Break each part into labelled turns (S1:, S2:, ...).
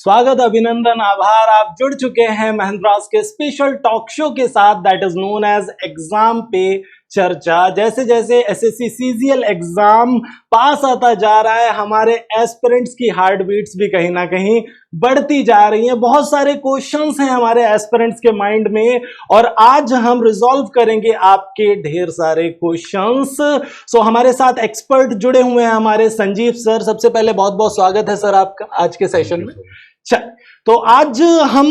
S1: स्वागत, अभिनंदन, आभार। आप जुड़ चुके हैं महिंद्रास के स्पेशल टॉक शो के साथ that is known as exam पे चर्चा। जैसे जैसे एसएससी सीजीएल एग्जाम पास आता जा रहा है, हमारे एस्पिरेंट्स की हार्ट बीट्स भी कहीं ना कहीं बढ़ती जा रही हैं। बहुत सारे क्वेश्चंस हैं हमारे एस्पिरेंट्स के माइंड में और आज हम रिजॉल्व करेंगे आपके ढेर सारे क्वेश्चंस। सो हमारे साथ एक्सपर्ट जुड़े हुए हैं हमारे संजीव सर। सबसे पहले बहुत बहुत स्वागत है सर आपका आज के सेशन में। तो आज हम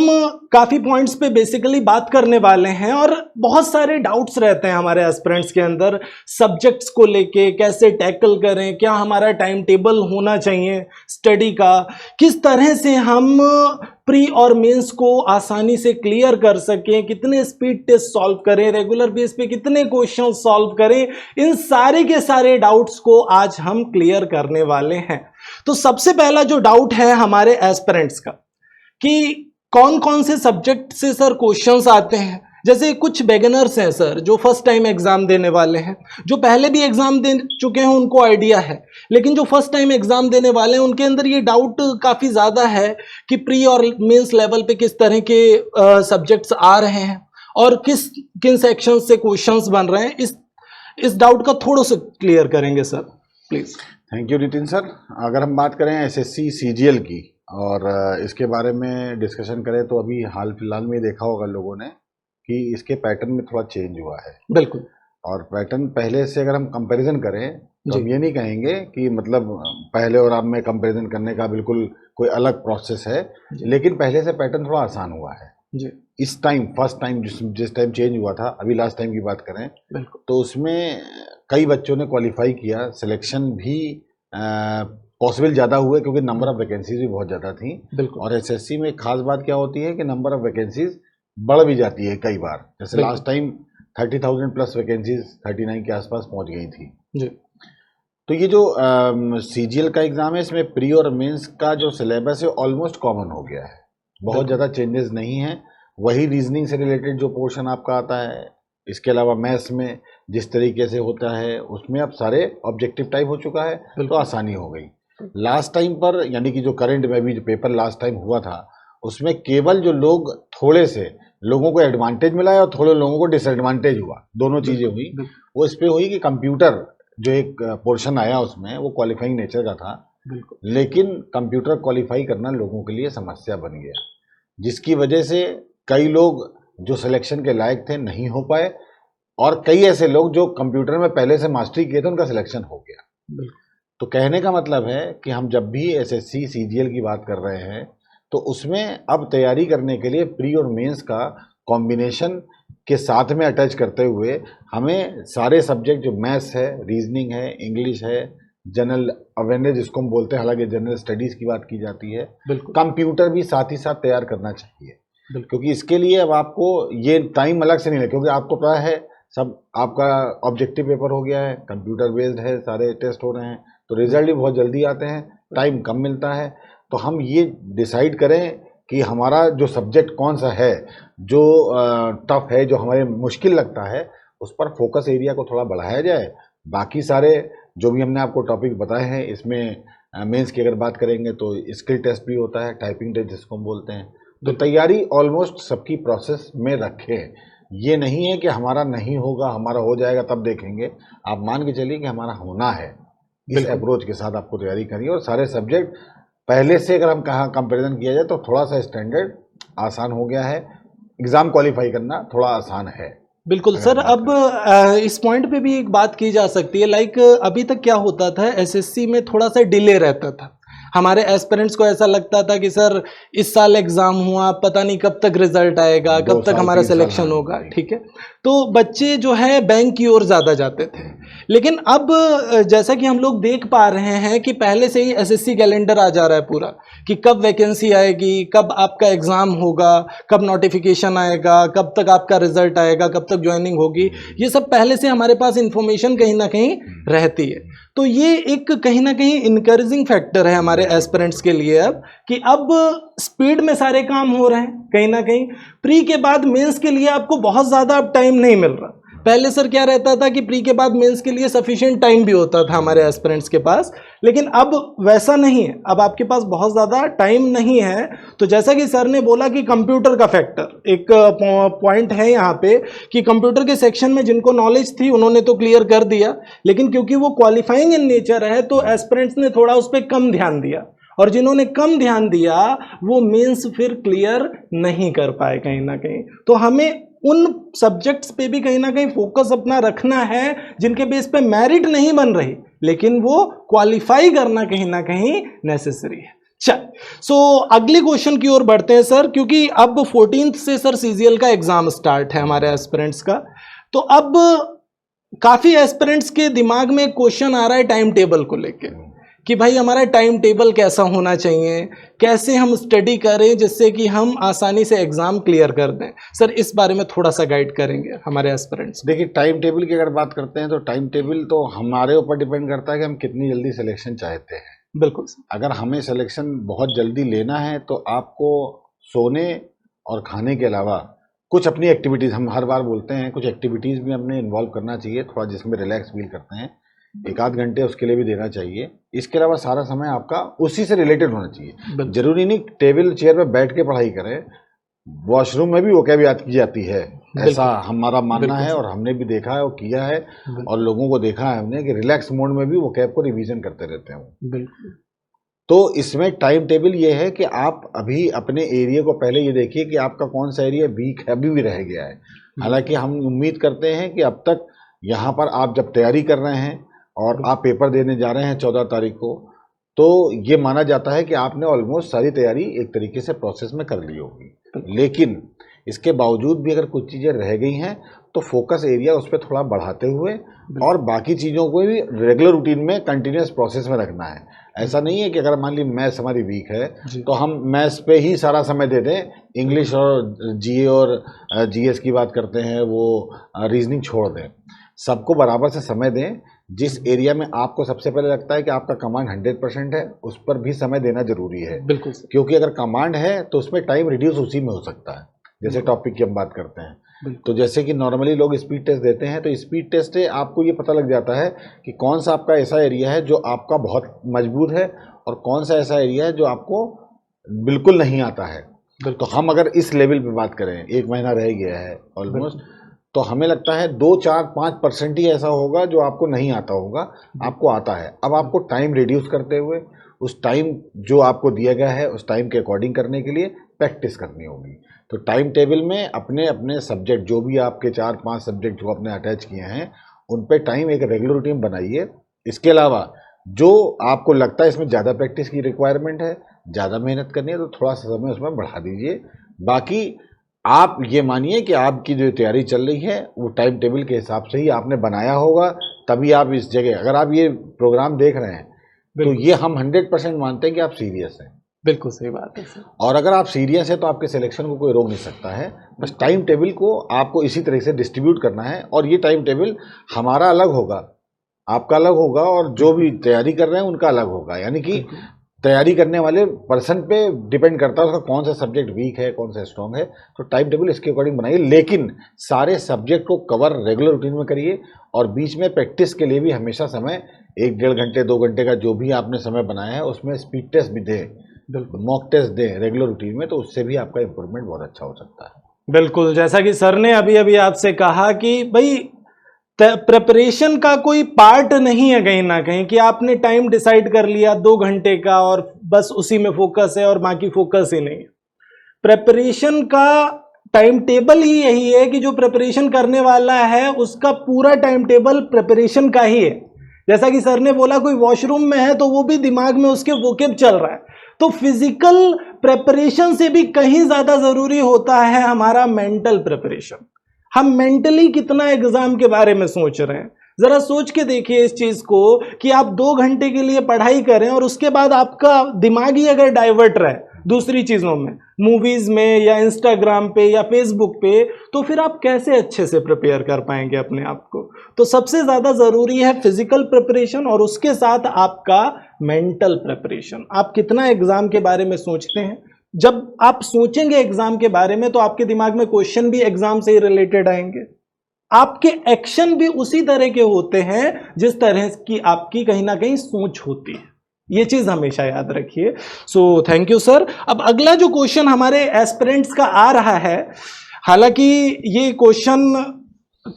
S1: काफी पॉइंट्स पे बेसिकली बात करने वाले हैं और बहुत सारे डाउट्स रहते हैं हमारे एस्पिरेंट्स के अंदर सब्जेक्ट्स को लेके, कैसे टैकल करें, क्या हमारा टाइम टेबल होना चाहिए स्टडी का, किस तरह से हम प्री और मेंस को आसानी से क्लियर कर सकें, कितने स्पीड टेस्ट सॉल्व करें, रेगुलर बेस पे कितने क्वेश्चन सॉल्व करें, इन सारे के सारे डाउट्स को आज हम क्लियर करने वाले हैं। तो सबसे पहला जो डाउट है हमारे एस्पिरेंट्स का कि कौन कौन से सब्जेक्ट से सर क्वेश्चंस आते हैं। जैसे कुछ बिगिनर्स हैं सर जो फर्स्ट टाइम एग्जाम देने वाले हैं, जो पहले भी एग्जाम दे चुके हैं उनको आइडिया है, लेकिन जो फर्स्ट टाइम एग्जाम देने वाले हैं उनके अंदर ये डाउट काफ़ी ज़्यादा है कि प्री और मेंस लेवल पे किस तरह के सब्जेक्ट्स आ रहे हैं और किन सेक्शन से क्वेश्चंस बन रहे हैं। इस डाउट का थोड़ा सा क्लियर करेंगे sir please.
S2: Thank you Nitin sir. अगर हम बात करें एसएससी सीजीएल की और इसके बारे में डिस्कशन करें तो अभी हाल फिलहाल में देखा होगा लोगों ने कि इसके पैटर्न में थोड़ा चेंज हुआ है। बिल्कुल। और पैटर्न पहले से अगर हम कंपैरिजन करें तो हम ये नहीं कहेंगे कि मतलब पहले और अब में कंपैरिजन करने का बिल्कुल कोई अलग प्रोसेस है, लेकिन पहले से पैटर्न थोड़ा आसान हुआ है जी। इस टाइम फर्स्ट टाइम जिस टाइम चेंज हुआ था, अभी लास्ट टाइम की बात करें तो उसमें कई बच्चों ने क्वालिफाई किया, सिलेक्शन भी पॉसिबल ज़्यादा हुए क्योंकि नंबर ऑफ वैकेंसीज भी बहुत ज़्यादा थी। और एसएससी में खास बात क्या होती है कि नंबर ऑफ वैकेंसीज बढ़ भी जाती है कई बार। जैसे लास्ट टाइम 30,000 प्लस वैकेंसीज 39 के आसपास पहुंच गई थी जी। तो ये जो सीजीएल का एग्ज़ाम है इसमें प्री और मेंस का जो सिलेबस है ऑलमोस्ट कॉमन हो गया है, बहुत ज़्यादा चेंजेस नहीं है। वही रीजनिंग से रिलेटेड जो पोर्शन आपका आता है, इसके अलावा मैथ्स में जिस तरीके से होता है उसमें अब सारे ऑब्जेक्टिव टाइप हो चुका है, तो आसानी हो गई। लास्ट टाइम पर यानी कि जो करंट में भी जो पेपर लास्ट टाइम हुआ था उसमें केवल जो लोग थोड़े से लोगों को एडवांटेज मिला है और थोड़े लोगों को डिसएडवांटेज हुआ, दोनों चीज़ें हुई। वो इस पे हुई कि कंप्यूटर जो एक पोर्शन आया उसमें वो क्वालिफाइंग नेचर का था, लेकिन कंप्यूटर क्वालिफाई करना लोगों के लिए समस्या बन गया, जिसकी वजह से कई लोग जो सिलेक्शन के लायक थे नहीं हो पाए और कई ऐसे लोग जो कंप्यूटर में पहले से मास्टरी किए थे उनका सिलेक्शन हो गया। तो कहने का मतलब है कि हम जब भी एसएससी सीजीएल की बात कर रहे हैं तो उसमें अब तैयारी करने के लिए प्री और मेंस का कॉम्बिनेशन के साथ में अटैच करते हुए हमें सारे सब्जेक्ट जो मैथ्स है, रीजनिंग है, इंग्लिश है, जनरल अवेयरनेस जिसको हम बोलते हैं, हालांकि जनरल स्टडीज़ की बात की जाती है, कंप्यूटर भी साथ ही साथ तैयार करना चाहिए। क्योंकि इसके लिए अब आपको ये टाइम अलग से नहीं लगे, क्योंकि आपको पता है सब आपका ऑब्जेक्टिव पेपर हो गया है, कंप्यूटर बेस्ड है, सारे टेस्ट हो रहे हैं, तो रिजल्ट भी बहुत जल्दी आते हैं, टाइम कम मिलता है। तो हम ये डिसाइड करें कि हमारा जो सब्जेक्ट कौन सा है जो टफ है, जो हमें मुश्किल लगता है, उस पर फोकस एरिया को थोड़ा बढ़ाया जाए। बाकी सारे जो भी हमने आपको टॉपिक बताए हैं इसमें मेंस की अगर बात करेंगे तो स्किल टेस्ट भी होता है, टाइपिंग टेस्ट जिसको हम बोलते हैं। तो तैयारी ऑलमोस्ट सबकी प्रोसेस में रखें। ये नहीं है कि हमारा नहीं होगा, हमारा हो जाएगा तब देखेंगे। आप मान के चलिए कि हमारा होना है, इस अप्रोच के साथ आपको तैयारी करिए। और सारे सब्जेक्ट पहले से अगर हम कहाँ कंपैरिजन किया जाए तो थोड़ा सा स्टैंडर्ड आसान हो गया है, एग्ज़ाम क्वालिफाई करना थोड़ा आसान है।
S1: बिल्कुल सर। अब इस पॉइंट पे भी एक बात की जा सकती है, लाइक अभी तक क्या होता था एसएससी में थोड़ा सा डिले रहता था। हमारे एस्पिरेंट्स को ऐसा लगता था कि सर इस साल एग्जाम हुआ, पता नहीं कब तक रिजल्ट आएगा, कब तक हमारा सिलेक्शन होगा, ठीक है। तो बच्चे जो है बैंक की ओर ज़्यादा जाते थे। लेकिन अब जैसा कि हम लोग देख पा रहे हैं कि पहले से ही एसएससी कैलेंडर आ जा रहा है पूरा, कि कब वैकेंसी आएगी, कब आपका एग्ज़ाम होगा, कब नोटिफिकेशन आएगा, कब तक आपका रिजल्ट आएगा, कब तक ज्वाइनिंग होगी। ये सब पहले से हमारे पास इंफॉर्मेशन कहीं ना कहीं रहती है। तो ये एक कहीं ना कहीं इनकरेजिंग फैक्टर है हमारे एस्पिरेंट्स के लिए अब, कि अब स्पीड में सारे काम हो रहे हैं। कहीं ना कहीं प्री के बाद मेंस के लिए आपको बहुत ज़्यादा अब टाइम नहीं मिल रहा। पहले सर क्या रहता था कि प्री के बाद मेंस के लिए सफिशिएंट टाइम भी होता था हमारे एस्पिरेंट्स के पास, लेकिन अब वैसा नहीं है, अब आपके पास बहुत ज़्यादा टाइम नहीं है। तो जैसा कि सर ने बोला कि कंप्यूटर का फैक्टर एक पॉइंट है यहाँ पे कि कंप्यूटर के सेक्शन में जिनको नॉलेज थी उन्होंने तो क्लियर कर दिया, लेकिन क्योंकि वो क्वालिफाइंग इन नेचर है तो एस्पिरेंट्स ने थोड़ा उस पर कम ध्यान दिया, और जिन्होंने कम ध्यान दिया वो मेंस फिर क्लियर नहीं कर पाए कहीं ना कहीं। तो हमें उन सब्जेक्ट्स पे भी कहीं ना कहीं फोकस अपना रखना है जिनके बेस पे मेरिट नहीं बन रही, लेकिन वो क्वालिफाई करना कहीं ना कहीं नेसेसरी है। चल सो अगले क्वेश्चन की ओर बढ़ते हैं सर, क्योंकि अब 14 से सर सीजीएल का एग्जाम स्टार्ट है हमारे एस्पिरेंट्स का। तो अब काफी एस्पिरेंट्स के दिमाग में क्वेश्चन आ रहा है टाइम टेबल को लेके कि भाई हमारा टाइम टेबल कैसा होना चाहिए, कैसे हम स्टडी करें जिससे कि हम आसानी से एग्जाम क्लियर कर दें। सर इस बारे में थोड़ा सा गाइड करेंगे हमारे एस्पिरेंट्स।
S2: देखिए, टाइम टेबल की अगर बात करते हैं तो टाइम टेबल तो हमारे ऊपर डिपेंड करता है कि हम कितनी जल्दी सिलेक्शन चाहते हैं।
S1: बिल्कुल सर।
S2: अगर हमें सिलेक्शन बहुत जल्दी लेना है तो आपको सोने और खाने के अलावा कुछ अपनी एक्टिविटीज़, हम हर बार बोलते हैं, कुछ एक्टिविटीज़ भी हमने इन्वॉल्व करना चाहिए थोड़ा, जिसमें रिलैक्स फील करते हैं, 1-8 घंटे उसके लिए भी देना चाहिए। इसके अलावा सारा समय आपका उसी से रिलेटेड होना चाहिए। जरूरी नहीं टेबल चेयर पे बैठ के पढ़ाई करें, वॉशरूम में भी वोकैब याद की जाती है, ऐसा हमारा मानना है और हमने भी देखा है और किया है, और लोगों को देखा है हमने कि रिलैक्स मोड में भी वोकैब को रिवीजन करते रहते हैं।
S1: बिल्कुल।
S2: तो इसमें टाइम टेबल ये है कि आप अभी अपने एरिया को पहले ये देखिए कि आपका कौन सा एरिया वीक है, अभी भी रह गया है। हालांकि हम उम्मीद करते हैं कि अब तक यहाँ पर आप जब तैयारी कर रहे हैं और आप पेपर देने जा रहे हैं 14 तारीख को, तो ये माना जाता है कि आपने ऑलमोस्ट सारी तैयारी एक तरीके से प्रोसेस में कर ली होगी। लेकिन इसके बावजूद भी अगर कुछ चीज़ें रह गई हैं तो फोकस एरिया उस पर थोड़ा बढ़ाते हुए और बाकी चीज़ों को भी रेगुलर रूटीन में कंटिन्यूस प्रोसेस में रखना है। ऐसा नहीं है कि अगर मान ली मैथ्स हमारी वीक है तो हम मैथ्स पे ही सारा समय दे दें, इंग्लिश और जीए और जीएस की बात करते हैं वो रीजनिंग छोड़ दें। सबको बराबर से समय दें। जिस एरिया में आपको सबसे पहले लगता है कि आपका कमांड 100% है, उस पर भी समय देना जरूरी है।
S1: बिल्कुल।
S2: क्योंकि अगर कमांड है तो उसमें टाइम रिड्यूस उसी में हो सकता है। जैसे टॉपिक की हम बात करते हैं तो जैसे कि नॉर्मली लोग स्पीड टेस्ट देते हैं, तो स्पीड टेस्ट से आपको ये पता लग जाता है कि कौन सा आपका ऐसा एरिया है जो आपका बहुत मजबूत है और कौन सा ऐसा एरिया है जो आपको बिल्कुल नहीं आता है। तो हम अगर इस लेवल पे बात करें, 1 महीना रह गया है ऑलमोस्ट, तो हमें लगता है 2, 4, 5% ही ऐसा होगा जो आपको नहीं आता होगा, आपको आता है। अब आपको टाइम रिड्यूस करते हुए उस टाइम जो आपको दिया गया है उस टाइम के अकॉर्डिंग करने के लिए प्रैक्टिस करनी होगी। तो टाइम टेबल में अपने अपने सब्जेक्ट, जो भी आपके 4-5 सब्जेक्ट जो आपने अटैच किए हैं, उन पे टाइम एक रेगुलर रूटीन बनाइए। इसके अलावा जो आपको लगता है इसमें ज़्यादा प्रैक्टिस की रिक्वायरमेंट है, ज़्यादा मेहनत करनी है, तो थोड़ा सा समय उसमें बढ़ा दीजिए। बाकी आप ये मानिए कि आपकी जो तैयारी चल रही है वो टाइम टेबल के हिसाब से ही आपने बनाया होगा, तभी आप इस जगह, अगर आप ये प्रोग्राम देख रहे हैं तो ये हम 100% मानते हैं कि आप सीरियस हैं।
S1: बिल्कुल सही बात है सर।
S2: और अगर आप सीरियस है तो आपके सिलेक्शन को कोई रोक नहीं सकता है। बस टाइम टेबल को आपको इसी तरह से डिस्ट्रीब्यूट करना है, और ये टाइम टेबल हमारा अलग होगा, आपका अलग होगा, और जो भी तैयारी कर रहे हैं उनका अलग होगा। यानी कि तैयारी करने वाले पर्सन पे डिपेंड करता है उसका कौन सा सब्जेक्ट वीक है, कौन सा स्ट्रॉन्ग है। तो टाइम टेबल इसके अकॉर्डिंग बनाइए, लेकिन सारे सब्जेक्ट को कवर रेगुलर रूटीन में करिए, और बीच में प्रैक्टिस के लिए भी हमेशा समय 1-1.5 घंटे 2 घंटे का जो भी आपने समय बनाया है उसमें स्पीड टेस्ट भी दें, मॉक टेस्ट दें रेगुलर रूटीन में, तो उससे भी आपका इंप्रूवमेंट बहुत अच्छा हो सकता है।
S1: बिल्कुल, जैसा कि सर ने अभी अभी आपसे कहा कि भाई प्रिपरेशन का कोई पार्ट नहीं है कहीं ना कहीं कि आपने टाइम डिसाइड कर लिया 2 घंटे का और बस उसी में फोकस है और बाकी फोकस ही नहीं है। प्रिपरेशन का टाइम टेबल ही यही है कि जो प्रिपरेशन करने वाला है उसका पूरा टाइम टेबल प्रिपरेशन का ही है। जैसा कि सर ने बोला कोई वॉशरूम में है तो वो भी दिमाग में उसके वोकेब चल रहा है। तो फिजिकल प्रिपरेशन से भी कहीं ज्यादा जरूरी होता है हमारा मेंटल प्रिपरेशन। हम मेंटली कितना एग्जाम के बारे में सोच रहे हैं, जरा सोच के देखिए इस चीज को कि आप 2 घंटे के लिए पढ़ाई करें और उसके बाद आपका दिमाग ही अगर डाइवर्ट रहे दूसरी चीजों में, मूवीज में या इंस्टाग्राम पे या फेसबुक पे, तो फिर आप कैसे अच्छे से प्रिपेयर कर पाएंगे अपने आप को। तो सबसे ज्यादा जरूरी है फिजिकल प्रिपरेशन और उसके साथ आपका मेंटल प्रिपरेशन। आप कितना एग्जाम के बारे में सोचते हैं। जब आप सोचेंगे एग्जाम के बारे में तो आपके दिमाग में क्वेश्चन भी एग्जाम से ही रिलेटेड आएंगे। आपके एक्शन भी उसी तरह के होते हैं जिस तरह की आपकी कहीं ना कहीं सोच होती है। ये चीज हमेशा याद रखिए। So thank you sir. अब अगला जो क्वेश्चन हमारे एस्पिरेंट्स का आ रहा है, हालांकि ये क्वेश्चन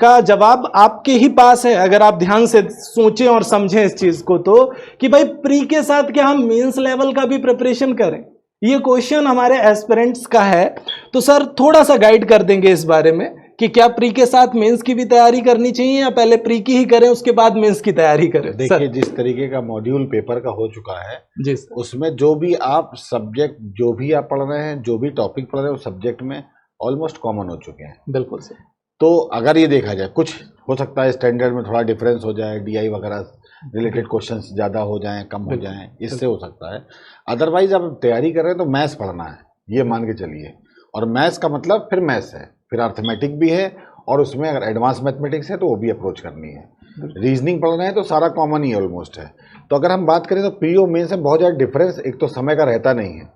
S1: का जवाब आपके ही पास है अगर आप ध्यान से सोचें और समझें इस चीज को, तो कि भाई प्री के साथ क्या हम मेंस लेवल का भी प्रिपरेशन करें? ये क्वेश्चन हमारे एस्पिरेंट्स का है, तो सर थोड़ा सा गाइड कर देंगे इस बारे में कि क्या प्री के साथ मेंस की भी तैयारी करनी चाहिए या पहले प्री की ही करें उसके बाद मेंस की तैयारी करें?
S2: देखिए, जिस तरीके का मॉड्यूल पेपर का हो चुका है
S1: जी सर,
S2: उसमें जो भी आप सब्जेक्ट, जो भी आप पढ़ रहे हैं, जो भी टॉपिक पढ़ रहे हैं, उस सब्जेक्ट में ऑलमोस्ट कॉमन हो चुके हैं।
S1: बिल्कुल सर।
S2: तो अगर ये देखा जाए, कुछ हो सकता है स्टैंडर्ड में थोड़ा डिफरेंस हो जाए, डीआई वगैरह रिलेटेड क्वेश्चंस ज़्यादा हो जाएं, कम हो जाएं, इससे हो सकता है। अदरवाइज आप तैयारी कर रहे हैं तो मैथ्स पढ़ना है, ये मान के चलिए। और मैथ्स का मतलब फिर मैथ्स है, फिर अर्थमेटिक भी है, और उसमें अगर एडवांस मैथमेटिक्स है तो वो भी अप्रोच करनी है। रीजनिंग पढ़ रहे हैं तो सारा कॉमन ही ऑलमोस्ट है। तो अगर हम बात करें तो प्री और मेंस में बहुत ज़्यादा डिफरेंस एक तो समय का रहता नहीं है।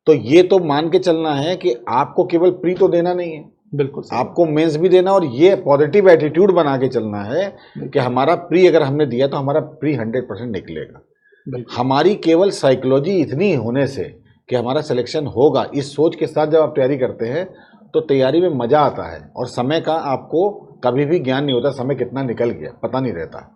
S2: तो ये तो मान के चलना है कि आपको केवल प्री तो देना नहीं है,
S1: बिल्कुल
S2: आपको मेंस भी देना, और ये पॉजिटिव एटीट्यूड बना के चलना है कि हमारा प्री अगर हमने दिया तो हमारा प्री 100% निकलेगा। हमारी केवल साइकोलॉजी इतनी होने से कि हमारा सिलेक्शन होगा, इस सोच के साथ जब आप तैयारी करते हैं तो तैयारी में मज़ा आता है, और समय का आपको कभी भी ज्ञान नहीं होता, समय कितना निकल गया पता नहीं रहता।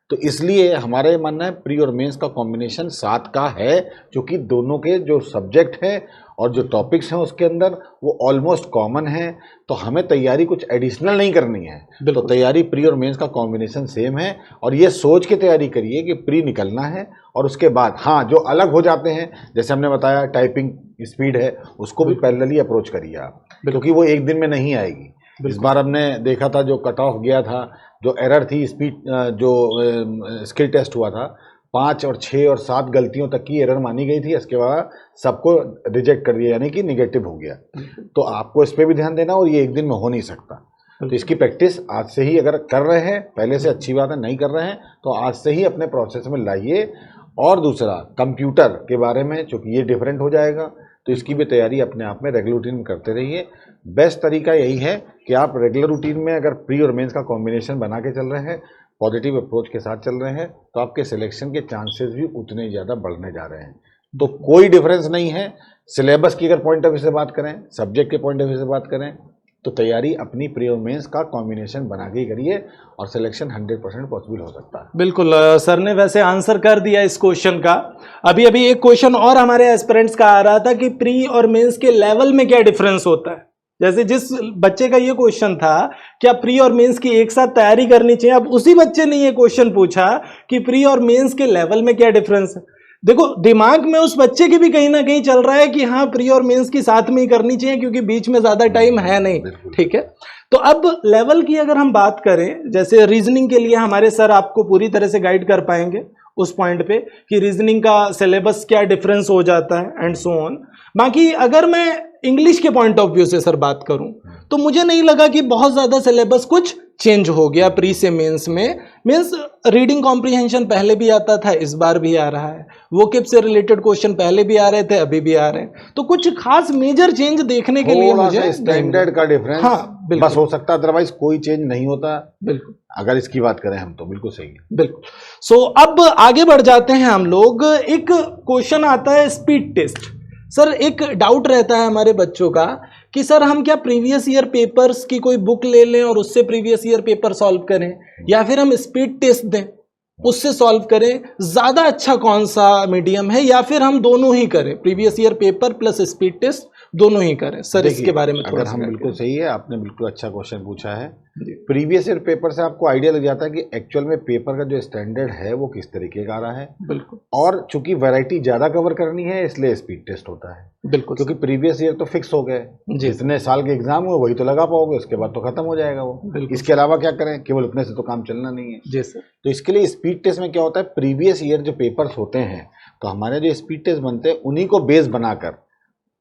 S2: तो इसलिए हमारा ये मानना है प्री और मेंस का कॉम्बिनेशन साथ का है, क्योंकि दोनों के जो सब्जेक्ट हैं और जो टॉपिक्स हैं उसके अंदर वो ऑलमोस्ट कॉमन है। तो हमें तैयारी कुछ एडिशनल नहीं करनी है, तो तैयारी प्री और मेंस का कॉम्बिनेशन सेम है। और ये सोच के तैयारी करिए कि प्री निकलना है, और उसके बाद हाँ जो अलग हो जाते हैं, जैसे हमने बताया टाइपिंग स्पीड है, उसको भी पैरेलली अप्रोच करिए आप, क्योंकि वो एक दिन में नहीं आएगी। इस बार हमने देखा था जो कट ऑफ गया था, जो एरर थी स्पीड, जो स्किल टेस्ट हुआ था, 5 और 6 और 7 गलतियों तक की एरर मानी गई थी, इसके बाद सबको रिजेक्ट कर दिया, यानी कि निगेटिव हो गया। तो आपको इस पर भी ध्यान देना, और ये एक दिन में हो नहीं सकता। तो इसकी प्रैक्टिस आज से ही अगर कर रहे हैं, पहले से अच्छी बात है, नहीं कर रहे हैं तो आज से ही अपने प्रोसेस में लाइए। और दूसरा कंप्यूटर के बारे में, चूँकि ये डिफरेंट हो जाएगा, तो इसकी भी तैयारी अपने आप में रेगुलर रूटीन में करते रहिए। बेस्ट तरीका यही है कि आप रेगुलर रूटीन में अगर प्री और मेंस का कॉम्बिनेशन बना के चल रहे हैं, पॉजिटिव अप्रोच के साथ चल रहे हैं, तो आपके सिलेक्शन के चांसेस भी उतने ज़्यादा बढ़ने जा रहे हैं। तो कोई डिफरेंस नहीं है। सिलेबस की अगर पॉइंट ऑफ व्यू से बात करें, सब्जेक्ट के पॉइंट ऑफ व्यू से बात करें, तो तैयारी अपनी प्री और मेंस का कॉम्बिनेशन बना के ही करिए, और सिलेक्शन 100% पॉसिबल हो सकता है।
S1: बिल्कुल, सर ने वैसे आंसर कर दिया इस क्वेश्चन का। अभी एक क्वेश्चन और हमारे एस्पिरेंट्स का आ रहा था कि प्री और मेंस के लेवल में क्या डिफरेंस होता है। जैसे जिस बच्चे का ये क्वेश्चन था क्या प्री और मेंस की एक साथ तैयारी करनी चाहिए, अब उसी बच्चे ने ये क्वेश्चन पूछा कि प्री और मेंस के लेवल में क्या डिफरेंस है। देखो, दिमाग में उस बच्चे की भी कहीं ना कहीं चल रहा है कि हाँ प्री और मेंस की साथ में ही करनी चाहिए, क्योंकि बीच में ज्यादा टाइम है नहीं। ठीक है, तो अब लेवल की अगर हम बात करें, जैसे रीजनिंग के लिए हमारे सर आपको पूरी तरह से गाइड कर पाएंगे उस पॉइंट पे कि रीजनिंग का सिलेबस क्या डिफरेंस हो जाता है एंड सो ऑन। बाकी अगर मैं इंग्लिश के पॉइंट ऑफ व्यू से सर बात करूं, तो मुझे नहीं लगा कि बहुत ज्यादा सिलेबस कुछ चेंज हो गया प्री से मेंस में। मीन्स रीडिंग कॉम्प्रिहेंशन पहले भी आता था, इस बार भी आ रहा है, वोकैब से रिलेटेड क्वेश्चन पहले भी आ रहे थे, अभी भी आ रहे हैं। तो कुछ खास मेजर चेंज देखने के लिए मुझे
S2: स्टैंडर्ड का डिफरेंस
S1: हाँ
S2: बस हो सकता है, अदरवाइज कोई चेंज नहीं होता।
S1: बिल्कुल,
S2: अगर इसकी बात करें हम तो बिल्कुल सही है।
S1: बिल्कुल। सो अब आगे बढ़ जाते हैं हम लोग। एक क्वेश्चन आता है स्पीड टेस्ट। सर एक डाउट रहता है हमारे बच्चों का कि सर हम क्या प्रीवियस ईयर पेपर्स की कोई बुक ले लें और उससे प्रीवियस ईयर पेपर सॉल्व करें, या फिर हम स्पीड टेस्ट दें उससे सॉल्व करें, ज्यादा अच्छा कौन सा मीडियम है, या फिर हम दोनों ही करें, previous year paper plus speed test दोनों ही करें? सर इसके बारे में थोड़ा
S2: अगर हम बिल्कुल सही है, आपने बिल्कुल अच्छा क्वेश्चन पूछा है। प्रीवियस ईयर पेपर से आपको आइडिया लग जाता है कि एक्चुअल में पेपर का जो स्टैंडर्ड है वो किस तरीके का आ रहा है।
S1: बिल्कुल,
S2: और चूंकि वैरायटी ज्यादा कवर करनी है इसलिए स्पीड टेस्ट होता है।
S1: बिल्कुल,
S2: क्योंकि प्रीवियस ईयर तो फिक्स हो गए, जितने साल के एग्जाम हुए वही तो लगा पाओगे, उसके बाद तो खत्म हो जाएगा वो। इसके अलावा क्या करें, केवल उतने से तो काम चलना नहीं है।
S1: जी सर।
S2: तो इसके लिए स्पीड टेस्ट में क्या होता है, प्रीवियस ईयर जो पेपर्स होते हैं, तो हमारे जो स्पीड टेस्ट बनते हैं उन्हीं को बेस बनाकर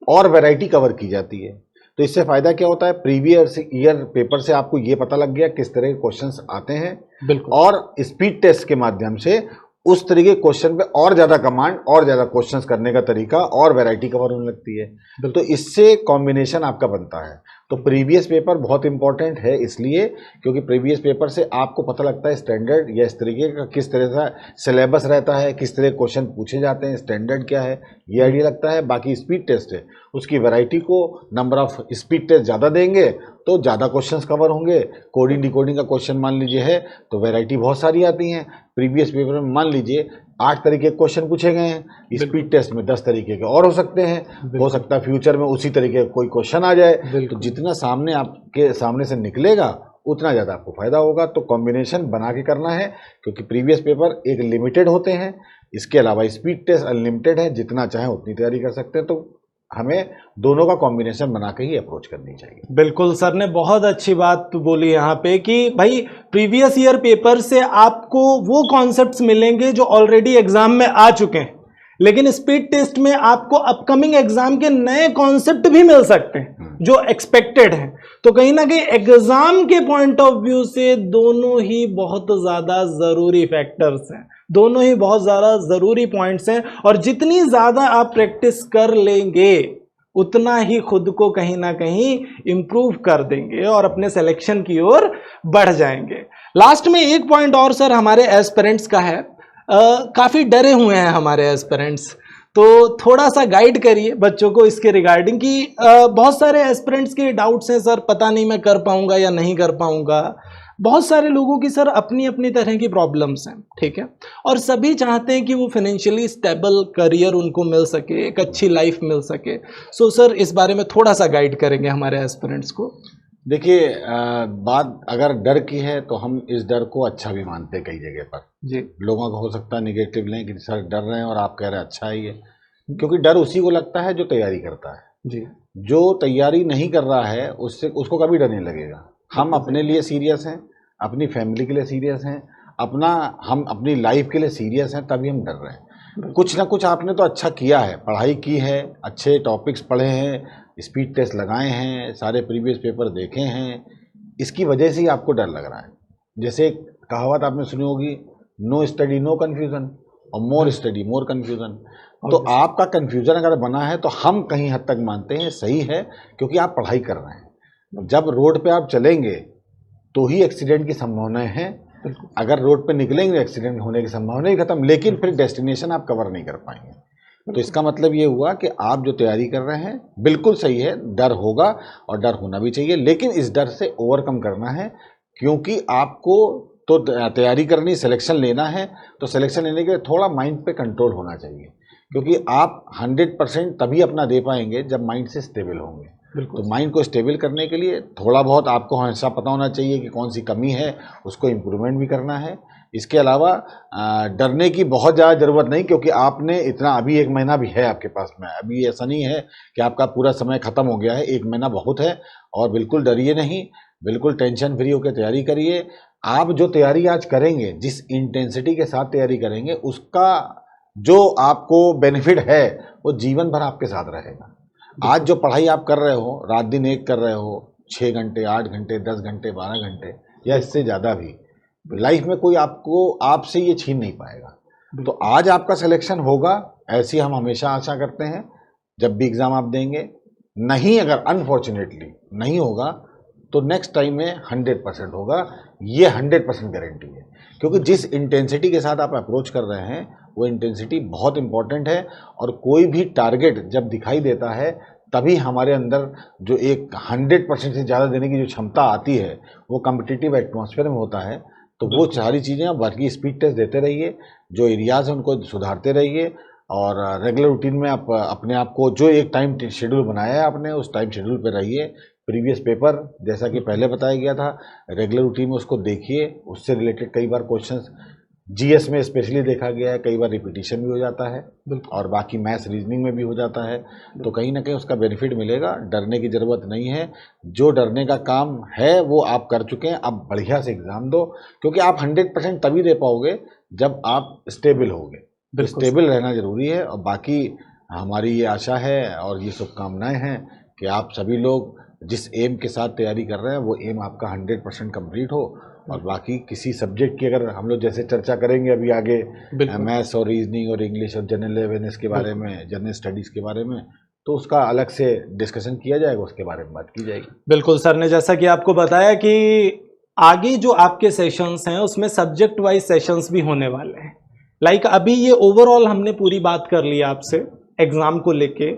S2: और वैरायटी कवर की जाती है। तो इससे फायदा क्या होता है, प्रीवियस ईयर पेपर से आपको ये पता लग गया किस तरह के क्वेश्चंस आते हैं,
S1: बिल्कुल,
S2: और स्पीड टेस्ट के माध्यम से उस तरीके के क्वेश्चन पे और ज़्यादा कमांड और ज़्यादा क्वेश्चंस करने का तरीका और वैरायटी कवर होने लगती है। तो इससे कॉम्बिनेशन आपका बनता है। तो प्रीवियस पेपर बहुत इंपॉर्टेंट है इसलिए क्योंकि प्रीवियस पेपर से आपको पता लगता है स्टैंडर्ड या इस तरीके का किस तरह का सिलेबस रहता है, किस तरह क्वेश्चन पूछे जाते हैं, स्टैंडर्ड क्या है, ये आइडिया लगता है। बाकी स्पीड टेस्ट है, उसकी वैरायटी को नंबर ऑफ स्पीड टेस्ट ज़्यादा देंगे तो ज़्यादा क्वेश्चंस कवर होंगे। कोडिंग डिकोडिंग का क्वेश्चन मान लीजिए है तो वैरायटी बहुत सारी आती हैं। प्रीवियस पेपर में मान लीजिए 8 तरीके के क्वेश्चन पूछे गए हैं, स्पीड टेस्ट में 10 तरीके के और हो सकते हैं। हो सकता है फ्यूचर में उसी तरीके का कोई क्वेश्चन आ जाए। तो जितना सामने आपके सामने से निकलेगा उतना ज़्यादा आपको फायदा होगा। तो कॉम्बिनेशन बना के करना है क्योंकि प्रीवियस पेपर एक लिमिटेड होते हैं, इसके अलावा स्पीड टेस्ट अनलिमिटेड है, जितना चाहें उतनी तैयारी कर सकते हैं। तो हमें दोनों का कॉम्बिनेशन बना के ही अप्रोच करनी चाहिए।
S1: बिल्कुल, सर ने बहुत अच्छी बात बोली यहाँ पे कि भाई प्रीवियस ईयर पेपर से आपको वो कॉन्सेप्ट्स मिलेंगे जो ऑलरेडी एग्जाम में आ चुके हैं, लेकिन स्पीड टेस्ट में आपको अपकमिंग एग्जाम के नए कॉन्सेप्ट भी मिल सकते हैं जो एक्सपेक्टेड हैं। तो कहीं ना कहीं एग्जाम के पॉइंट ऑफ व्यू से दोनों ही बहुत ज़्यादा ज़रूरी फैक्टर्स हैं, दोनों ही बहुत ज़्यादा ज़रूरी पॉइंट्स हैं। और जितनी ज़्यादा आप प्रैक्टिस कर लेंगे उतना ही खुद को कहीं ना कहीं इम्प्रूव कर देंगे और अपने सिलेक्शन की ओर बढ़ जाएंगे। लास्ट में एक पॉइंट और सर हमारे एस्पिरेंट्स का है, काफ़ी डरे हुए हैं हमारे एस्पिरेंट्स, तो थोड़ा सा गाइड करिए बच्चों को इसके रिगार्डिंग कि बहुत सारे एस्पिरेंट्स के डाउट्स हैं सर, पता नहीं मैं कर पाऊंगा या नहीं कर पाऊंगा। बहुत सारे लोगों की सर अपनी अपनी तरह की प्रॉब्लम्स हैं, ठीक है, और सभी चाहते हैं कि वो फाइनेंशियली स्टेबल करियर उनको मिल सके, एक अच्छी लाइफ मिल सके। सो सर इस बारे में थोड़ा सा गाइड करेंगे हमारे एस्पिरेंट्स को।
S2: देखिए, बात अगर डर की है तो हम इस डर को अच्छा भी मानते हैं कई जगह पर
S1: जी।
S2: लोगों को हो सकता है निगेटिव लें कि सर डर रहे हैं और आप कह रहे हैं अच्छा ही है, क्योंकि डर उसी को लगता है जो तैयारी करता है
S1: जी।
S2: जो तैयारी नहीं कर रहा है उसको कभी डर नहीं लगेगा। हम अपने लिए सीरियस हैं, अपनी फैमिली के लिए सीरियस हैं, हम अपनी लाइफ के लिए सीरियस हैं, तभी हम डर रहे हैं। कुछ ना कुछ आपने तो अच्छा किया है, पढ़ाई की है, अच्छे टॉपिक्स पढ़े हैं, स्पीड टेस्ट लगाए हैं, सारे प्रीवियस पेपर देखे हैं, इसकी वजह से ही आपको डर लग रहा है। जैसे कहावत आपने सुनी होगी, नो स्टडी नो कन्फ्यूज़न और मोर स्टडी मोर कन्फ्यूज़न। तो आपका कन्फ्यूज़न अगर बना है तो हम कहीं हद तक मानते हैं सही है, क्योंकि आप पढ़ाई कर रहे हैं। जब रोड पे आप चलेंगे तो ही एक्सीडेंट की संभावनाएं हैं, अगर रोड पे निकलेंगे एक्सीडेंट होने की संभावना ही खत्म, लेकिन फिर डेस्टिनेशन आप कवर नहीं कर पाएंगे। तो इसका मतलब ये हुआ कि आप जो तैयारी कर रहे हैं बिल्कुल सही है, डर होगा और डर होना भी चाहिए, लेकिन इस डर से ओवरकम करना है, क्योंकि आपको तो तैयारी करनी, सिलेक्शन लेना है, तो सिलेक्शन लेने के लिए थोड़ा माइंड पे कंट्रोल होना चाहिए, क्योंकि आप 100% तभी अपना दे पाएंगे जब माइंड से स्टेबल होंगे। तो माइंड को स्टेबल करने के लिए थोड़ा बहुत आपको हमेशा पता होना चाहिए कि कौन सी कमी है, उसको इम्प्रूवमेंट भी करना है। इसके अलावा डरने की बहुत ज़्यादा ज़रूरत नहीं, क्योंकि आपने इतना, अभी 1 महीना भी है आपके पास में, अभी ऐसा नहीं है कि आपका पूरा समय ख़त्म हो गया है, 1 महीना बहुत है। और बिल्कुल डरिए नहीं, बिल्कुल टेंशन फ्री होकर तैयारी करिए। आप जो तैयारी आज करेंगे, जिस इंटेंसिटी के साथ तैयारी करेंगे, उसका जो आपको बेनिफिट है वो जीवन भर आपके साथ रहेगा। आज जो पढ़ाई आप कर रहे हो, रात दिन एक कर रहे हो, 6 घंटे 8 घंटे 10 घंटे 12 घंटे या इससे ज़्यादा भी, लाइफ में कोई आपसे ये छीन नहीं पाएगा। तो आज आपका सिलेक्शन होगा, ऐसी हम हमेशा आशा करते हैं जब भी एग्ज़ाम आप देंगे। नहीं, अगर अनफॉर्चुनेटली नहीं होगा तो नेक्स्ट टाइम में 100% होगा, ये 100% गारंटी है, क्योंकि जिस इंटेंसिटी के साथ आप अप्रोच कर रहे हैं वो इंटेंसिटी बहुत इंपॉर्टेंट है। और कोई भी टारगेट जब दिखाई देता है तभी हमारे अंदर जो एक 100% से ज़्यादा देने की जो क्षमता आती है वो कॉम्पिटिटिव एटमॉस्फेयर में होता है। तो वो सारी चीज़ें आप वर्की स्पीड टेस्ट देते रहिए, जो एरियाज़ हैं उनको सुधारते रहिए, और रेगुलर रूटीन में आप अपने आप को, जो एक टाइम शेड्यूल बनाया है आपने, उस टाइम शेड्यूल पर रहिए। प्रीवियस पेपर जैसा कि पहले बताया गया था, रेगुलर रूटीन में उसको देखिए, उससे रिलेटेड कई बार क्वेश्चंस जीएस में स्पेशली देखा गया है, कई बार रिपीटिशन भी हो जाता है और बाकी मैथ्स रीजनिंग में भी हो जाता है। तो कहीं ना कहीं उसका बेनिफिट मिलेगा, डरने की ज़रूरत नहीं है। जो डरने का काम है वो आप कर चुके हैं, अब बढ़िया से एग्ज़ाम दो, क्योंकि आप 100% तभी दे पाओगे जब आप स्टेबल होगे। तो स्टेबल रहना ज़रूरी है। और बाकी हमारी ये आशा है और ये शुभकामनाएँ हैं कि आप सभी लोग जिस एम के साथ तैयारी कर रहे हैं वो एम आपका 100% कंप्लीट हो और बाकी किसी सब्जेक्ट की अगर हम लोग जैसे चर्चा करेंगे अभी आगे मैथ्स और रीजनिंग और इंग्लिश और जनरल अवेयरनेस के बारे में, जनरल स्टडीज़ के बारे में, तो उसका अलग से डिस्कशन किया जाएगा, उसके बारे में बात की जाएगी।
S1: बिल्कुल सर ने जैसा कि आपको बताया कि आगे जो आपके सेशंस हैं उसमें सब्जेक्ट वाइज सेशंस भी होने वाले हैं। लाइक अभी ये ओवरऑल हमने पूरी बात कर ली आपसे एग्जाम को लेके,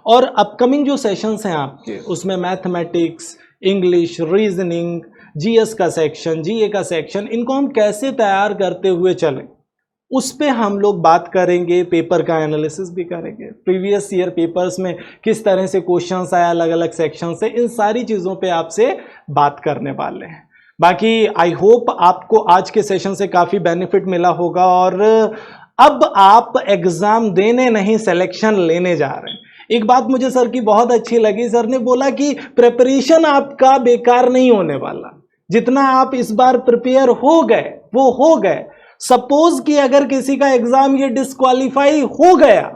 S1: और अपकमिंग जो सेशंस हैं आपके उसमें मैथमेटिक्स, इंग्लिश, रीजनिंग, जीएस का सेक्शन, जीए का सेक्शन, इनको हम कैसे तैयार करते हुए चलें उस पे हम लोग बात करेंगे। पेपर का एनालिसिस भी करेंगे, प्रीवियस ईयर पेपर्स में किस तरह से क्वेश्चंस आए अलग अलग सेक्शन से, इन सारी चीज़ों पे आपसे बात करने वाले हैं। बाकी आई होप आपको आज के सेशन से काफ़ी बेनिफिट मिला होगा और अब आप एग्ज़ाम देने नहीं सिलेक्शन लेने जा रहे हैं। एक बात मुझे सर की बहुत अच्छी लगी, सर ने बोला कि प्रिपरेशन आपका बेकार नहीं होने वाला, जितना आप इस बार प्रिपेयर हो गए वो हो गए। सपोज कि अगर किसी का एग्जाम ये डिस्क्वालीफाई हो गया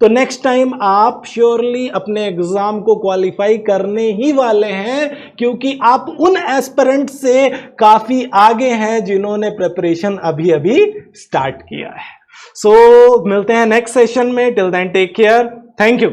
S1: तो नेक्स्ट टाइम आप श्योरली अपने एग्जाम को क्वालिफाई करने ही वाले हैं, क्योंकि आप उन एस्पिरेंट से काफी आगे हैं जिन्होंने प्रिपरेशन अभी अभी स्टार्ट किया है। सो मिलते हैं नेक्स्ट सेशन में। Till then take care. Thank you.